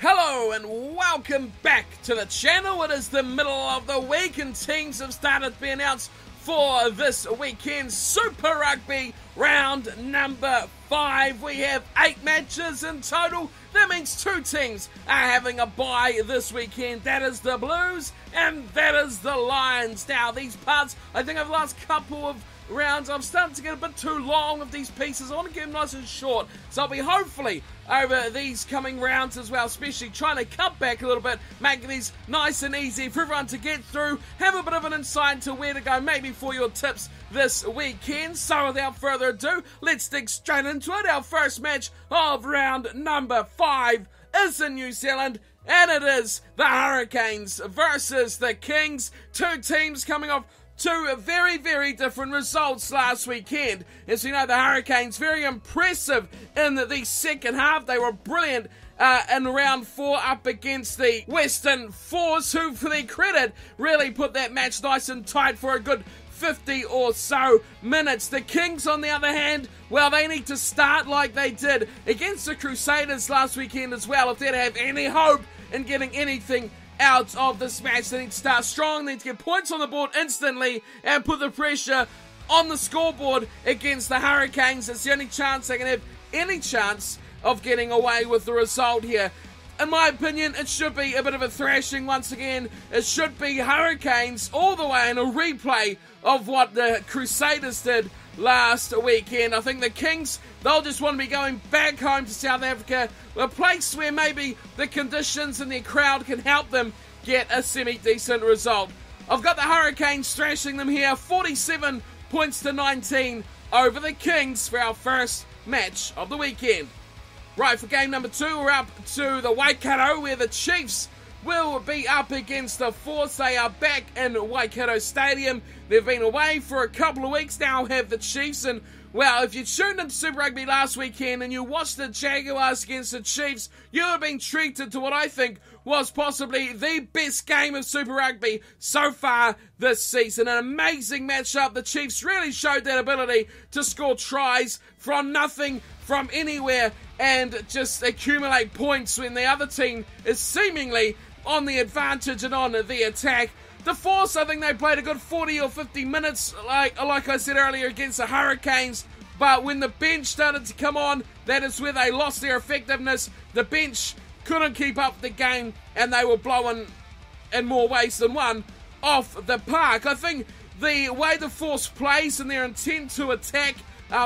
Hello and welcome back to the channel. It is the middle of the week and teams have started to be announced for this weekend Super Rugby round number 5. We have 8 matches in total. That means 2 teams are having a bye this weekend. That is the Blues and that is the Lions. Now these parts, I think over the last couple of rounds, I'm starting to get a bit too long of these pieces. I want to get them nice and short, so I'll be hopefully over these coming rounds as well, especially trying to cut back a little bit, make these nice and easy for everyone to get through, have a bit of an insight into where to go maybe for your tips this weekend. So without further ado, let's dig straight into it. Our first match of round number 5 is in New Zealand, and it is the Hurricanes versus the Kings. 2 teams coming off 2 very, very different results last weekend. As we know, the Hurricanes very impressive in the second half. They were brilliant in round 4 up against the Western Force, who, for their credit, really put that match nice and tight for a good 50 or so minutes. The Kings, on the other hand, well, they need to start like they did against the Crusaders last weekend as well. If they're to have any hope in getting anything out of this match, they need to start strong. They need to get points on the board instantly and put the pressure on the scoreboard against the Hurricanes. It's the only chance they can have any chance of getting away with the result here. In my opinion, it should be a bit of a thrashing once again. It should be Hurricanes all the way in a replay of what the Crusaders did last weekend. I think the Kings, they'll just want to be going back home to South Africa, a place where maybe the conditions and their crowd can help them get a semi-decent result. I've got the Hurricanes thrashing them here, 47 points to 19 over the Kings for our first match of the weekend. Right, for game number 2, we're up to the Waikato, where the Chiefs will be up against the Force. They are back in Waikato Stadium. They've been away for a couple of weeks now, have the Chiefs. And, well, if you tuned into Super Rugby last weekend and you watched the Jaguars against the Chiefs, you have been treated to what I think was possibly the best game of Super Rugby so far this season. An amazing matchup. The Chiefs really showed that ability to score tries from nothing, from anywhere, and just accumulate points when the other team is seemingly on the advantage and on the attack. The Force, I think they played a good 40 or 50 minutes, like I said earlier, against the Hurricanes. But when the bench started to come on, that is where they lost their effectiveness. The bench couldn't keep up the game, and they were blowing, in more ways than one, off the park. I think the way the Force plays and their intent to attack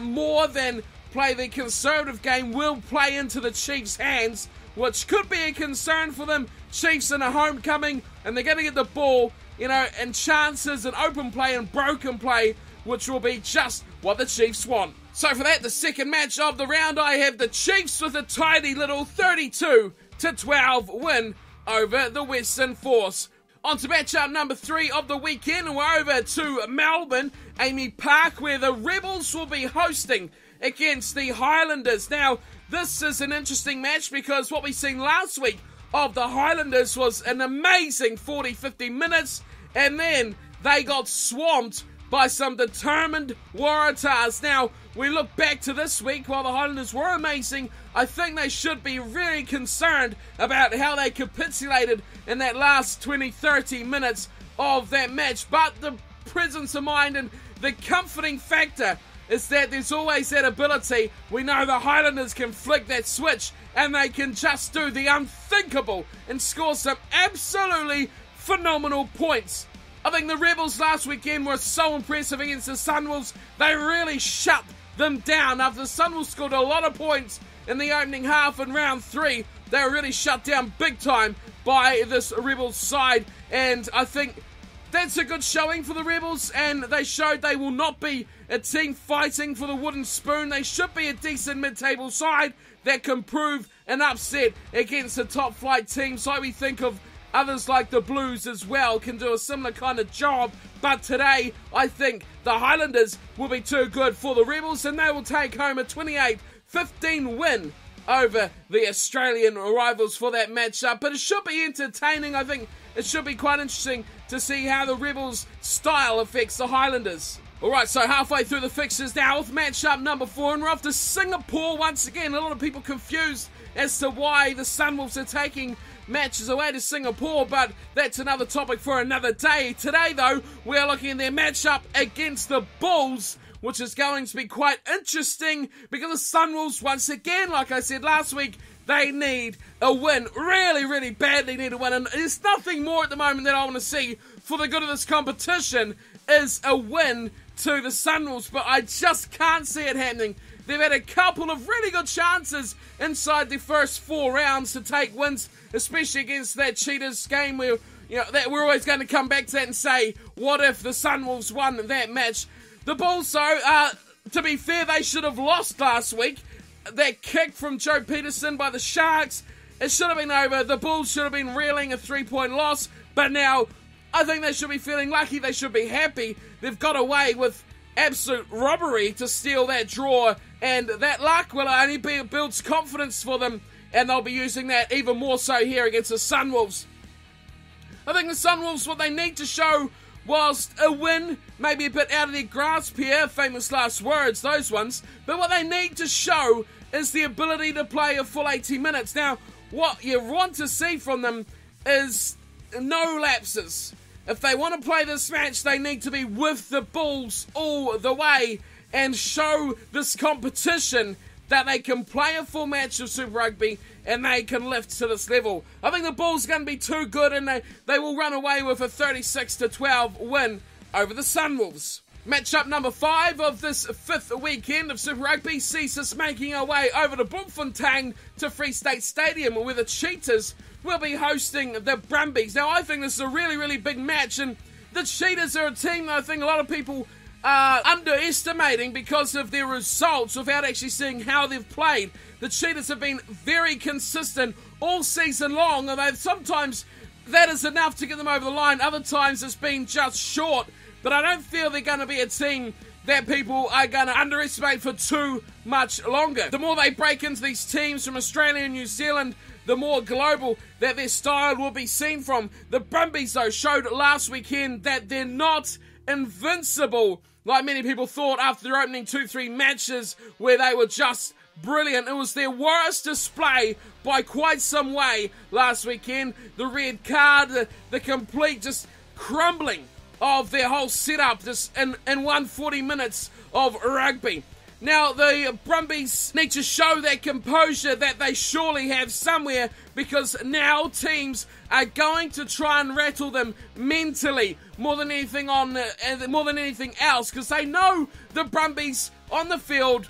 more than play the conservative game will play into the Chiefs' hands, which could be a concern for them. Chiefs in a homecoming, and they're going to get the ball, and chances and open play and broken play, which will be just what the Chiefs want. So for that, the second match of the round, I have the Chiefs with a tidy little 32-12 win over the Western Force. On to matchup number 3 of the weekend, and we're over to Melbourne, Amy Park, where the Rebels will be hosting against the Highlanders. Now, this is an interesting match because what we seen last week of the Highlanders was an amazing 40-50 minutes, and then they got swamped by some determined Waratahs. Now, we look back to this week, while the Highlanders were amazing, I think they should be really concerned about how they capitulated in that last 20-30 minutes of that match. But the presence of mind and the comforting factor is that there's always that ability. We know the Highlanders can flick that switch and they can just do the unthinkable and score some absolutely phenomenal points. I think the Rebels last weekend were so impressive against the Sunwolves. They really shut them down. After the Sunwolves scored a lot of points in the opening half in round 3, they were really shut down big time by this Rebels side, and I think that's a good showing for the Rebels, and they showed they will not be a team fighting for the wooden spoon. They should be a decent mid-table side that can prove an upset against the top flight teams. Like we think of others like the Blues as well, can do a similar kind of job. But today, I think the Highlanders will be too good for the Rebels, and they will take home a 28-15 win over the Australian rivals for that matchup. But it should be entertaining. I think it should be quite interesting to see how the Rebels' style affects the Highlanders. Alright, so halfway through the fixtures now with matchup number 4, and we're off to Singapore once again. A lot of people confused as to why the Sunwolves are taking matches away to Singapore, but that's another topic for another day. Today, though, we're looking at their matchup against the Bulls, which is going to be quite interesting because the Sunwolves, once again, like I said last week, they need a win. Really, really badly need a win. And there's nothing more at the moment that I want to see for the good of this competition is a win to the Sunwolves. But I just can't see it happening. They've had a couple of really good chances inside the first 4 rounds to take wins, especially against that Cheetahs game where, that we're always going to come back to that and say, what if the Sunwolves won that match? The Bulls, though, to be fair, they should have lost last week. That kick from Joe Peterson by the Sharks, it should have been over. The Bulls should have been reeling a 3-point loss, but now I think they should be feeling lucky. They should be happy. They've got away with absolute robbery to steal that draw, and that luck will only builds confidence for them, and they'll be using that even more so here against the Sunwolves. I think the Sunwolves, what they need to show, whilst a win may be a bit out of their grasp here, famous last words, those ones, but what they need to show is the ability to play a full 80 minutes. Now, what you want to see from them is no lapses. If they want to play this match, they need to be with the Bulls all the way and show this competition that they can play a full match of Super Rugby and they can lift to this level. I think the Bulls are going to be too good and they will run away with a 36-12 win over the Sunwolves. Matchup number 5 of this 5th weekend of Super Rugby sees us making our way over to Bloemfontein to Free State Stadium, where the Cheetahs will be hosting the Brumbies. Now, I think this is a really, really big match, and the Cheetahs are a team that I think a lot of people are underestimating because of their results without actually seeing how they've played. The Cheetahs have been very consistent all season long, and sometimes that is enough to get them over the line. Other times it's been just short, but I don't feel they're going to be a team that people are going to underestimate for too much longer. The more they break into these teams from Australia and New Zealand, the more global that their style will be seen from. The Brumbies, though, showed last weekend that they're not invincible like many people thought after their opening 2-3 matches where they were just brilliant. It was their worst display by quite some way last weekend. The red card, the complete just crumbling of their whole setup just in 140 minutes of rugby. Now, the Brumbies need to show that composure that they surely have somewhere, because now teams are going to try and rattle them mentally more than anything else, because they know the Brumbies on the field,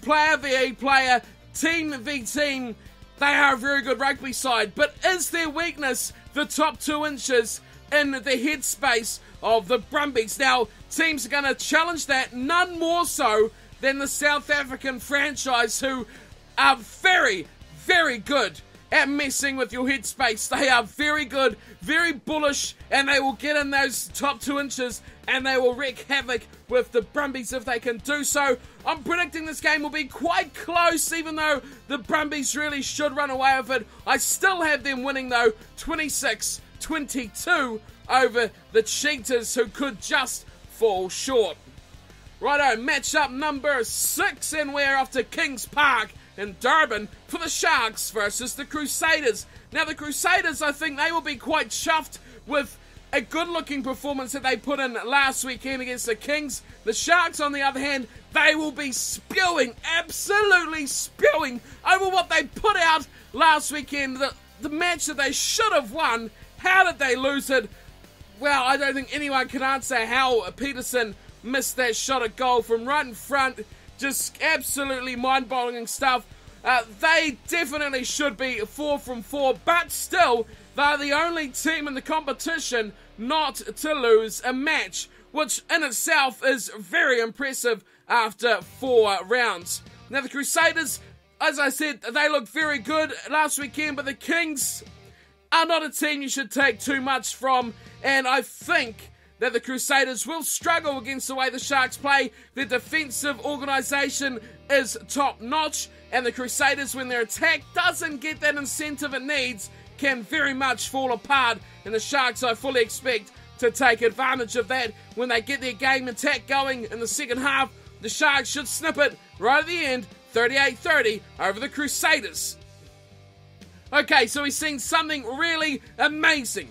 player v player, team v team, they are a very good rugby side. But is their weakness the top 2 inches in the headspace of the Brumbies? Now, teams are going to challenge that, none more so than the South African franchise, who are very, very good at messing with your headspace. They are very good, very bullish, and they will get in those top 2 inches and they will wreak havoc with the Brumbies if they can do so. I'm predicting this game will be quite close, even though the Brumbies really should run away with it. I still have them winning, though, 26-22 over the Cheetahs, who could just fall short. Righto, matchup number 6, and we're off to Kings Park in Durban for the Sharks versus the Crusaders. Now, the Crusaders, I think they will be quite chuffed with a good-looking performance that they put in last weekend against the Kings. The Sharks, on the other hand, they will be spewing, absolutely spewing, over what they put out last weekend. The match that they should have won. How did they lose it? Well, I don't think anyone can answer how Peterson missed that shot at goal from right in front. Just absolutely mind-boggling stuff. They definitely should be 4 from 4, but still, they're the only team in the competition not to lose a match, which in itself is very impressive after 4 rounds. Now, the Crusaders, as I said, they look very good last weekend, but the Kings are not a team you should take too much from, and I think that the Crusaders will struggle against the way the Sharks play. Their defensive organisation is top-notch, and the Crusaders, when their attack doesn't get that incentive it needs, can very much fall apart, and the Sharks, I fully expect, to take advantage of that. When they get their game attack going in the second half, the Sharks should snip it right at the end, 38-30 over the Crusaders. Okay, so we've seen something really amazing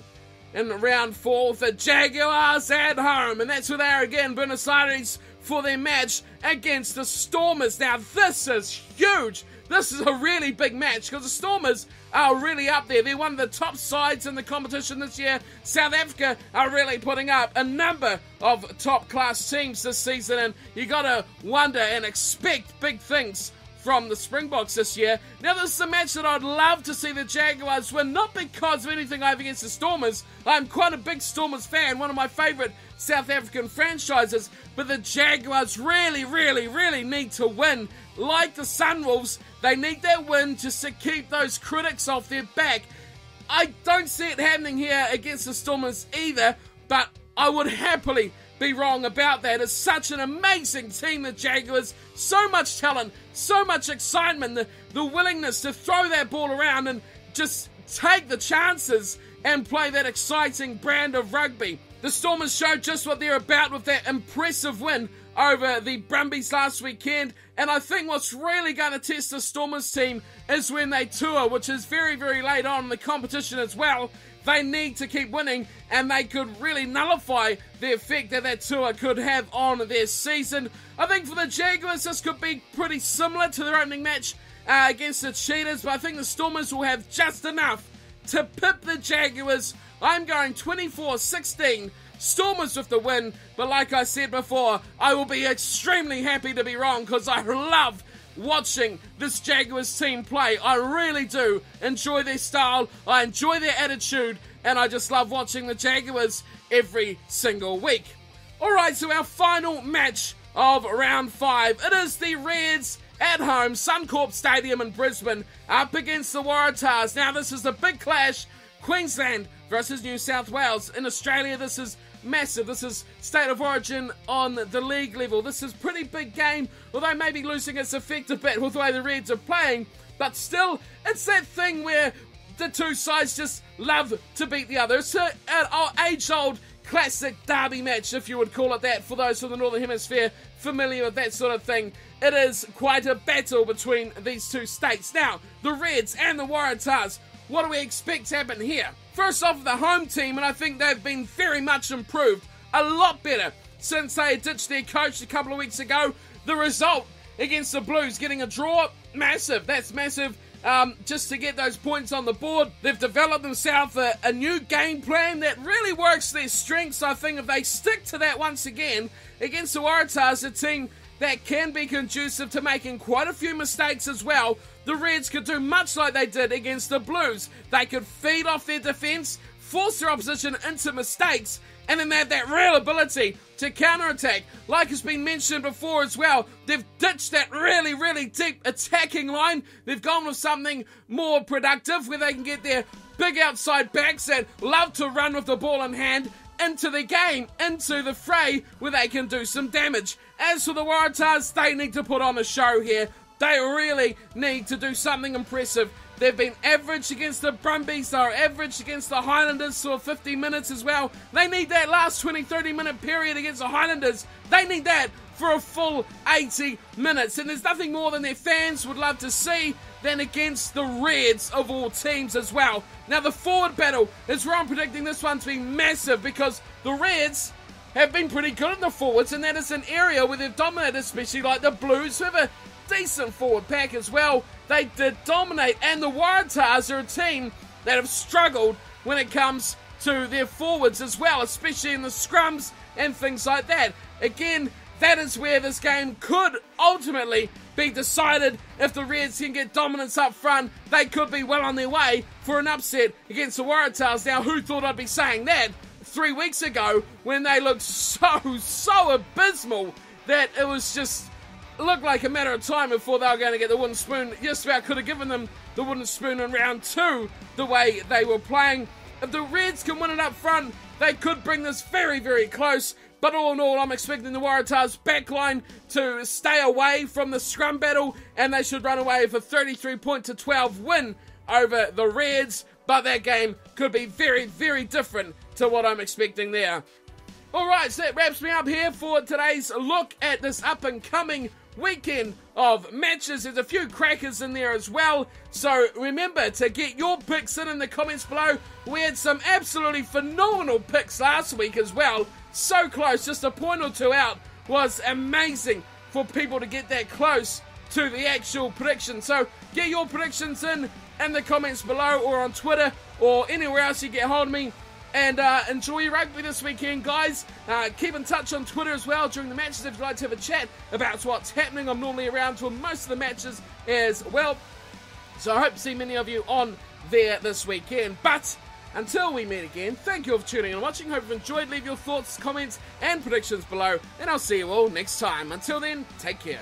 in round 4 with the Jaguars at home, and that's where they are again, Buenos Aires, for their match against the Stormers. Now, this is huge. This is a really big match because the Stormers are really up there. They're one of the top sides in the competition this year. South Africa are really putting up a number of top-class teams this season, and you got to wonder and expect big things from the Springboks this year. Now, this is a match that I'd love to see the Jaguars win, not because of anything I have against the Stormers. I'm quite a big Stormers fan, one of my favourite South African franchises, but the Jaguars really need to win. Like the Sunwolves, they need that win just to keep those critics off their back. I don't see it happening here against the Stormers either, but I would happily be wrong about that. It's such an amazing team, the Jaguars. So much talent, so much excitement, the willingness to throw that ball around and just take the chances and play that exciting brand of rugby. The Stormers showed just what they're about with that impressive win over the Brumbies last weekend, and I think what's really going to test the Stormers team is when they tour, which is very late on in the competition as well. They need to keep winning, and they could really nullify the effect that tour could have on their season. I think for the Jaguars, this could be pretty similar to their opening match against the Cheetahs, but I think the Stormers will have just enough to pip the Jaguars. I'm going 24-16. Stormers with the win, but like I said before, I will be extremely happy to be wrong because I love watching this Jaguars team play. I really do enjoy their style, I enjoy their attitude, and I just love watching the Jaguars every single week. Alright, so our final match of round 5. It is the Reds at home, Suncorp Stadium in Brisbane, up against the Waratahs. Now this is a big clash, Queensland versus New South Wales. In Australia, this is massive. This is state of origin on the league level. This is a pretty big game, although maybe losing its effect a bit with the way the Reds are playing. But still, it's that thing where the two sides just love to beat the other. It's an age-old classic derby match, if you would call it that, for those from the Northern Hemisphere familiar with that sort of thing. It is quite a battle between these two states. Now, the Reds and the Waratahs, what do we expect to happen here? First off, the home team, and I think they've been very much improved. A lot better since they ditched their coach a couple of weeks ago. The result against the Blues, getting a draw, massive. That's massive. Just to get those points on the board. They've developed themselves a new game plan that really works their strengths. I think if they stick to that once again against the Waratahs, a team that can be conducive to making quite a few mistakes as well, the Reds could do much like they did against the Blues. They could feed off their defence, force their opposition into mistakes, and then they have that real ability to counter-attack. Like has been mentioned before as well, they've ditched that really deep attacking line. They've gone with something more productive where they can get their big outside backs that love to run with the ball in hand into the game, into the fray where they can do some damage. As for the Waratahs, they need to put on a show here. They really need to do something impressive. They've been average against the Brumbies. They're average against the Highlanders for 50 minutes as well. They need that last 20-30 minute period against the Highlanders. They need that for a full 80 minutes. And there's nothing more than their fans would love to see than against the Reds of all teams as well. Now the forward battle is where I'm predicting this one to be massive because the Reds have been pretty good in the forwards, and that is an area where they've dominated, especially like the Blues, who have a decent forward pack as well. They did dominate, and the Waratahs are a team that have struggled when it comes to their forwards as well, especially in the scrums and things like that. Again, that is where this game could ultimately be decided. If the Reds can get dominance up front, they could be well on their way for an upset against the Waratahs. Now, who thought I'd be saying that 3 weeks ago when they looked so abysmal that it was just looked like a matter of time before they were going to get the wooden spoon. Just about could have given them the wooden spoon in round 2 the way they were playing. If the Reds can win it up front, they could bring this very close. But all in all, I'm expecting the Waratahs backline to stay away from the scrum battle, and they should run away with a 33-12 win over the Reds. But that game could be very different to what I'm expecting there. Alright, so that wraps me up here for today's look at this up-and-coming weekend of matches. There's a few crackers in there as well. So remember to get your picks in the comments below. We had some absolutely phenomenal picks last week as well. So close, just a point or two out. Was amazing for people to get that close to the actual prediction. So get your predictions in the comments below, or on Twitter, or anywhere else you get hold of me. And enjoy your rugby this weekend, guys. Keep in touch on Twitter as well during the matches if you'd like to have a chat about what's happening. I'm normally around for most of the matches as well. So I hope to see many of you on there this weekend. But until we meet again, thank you all for tuning in and watching. Hope you've enjoyed. Leave your thoughts, comments, and predictions below. And I'll see you all next time. Until then, take care.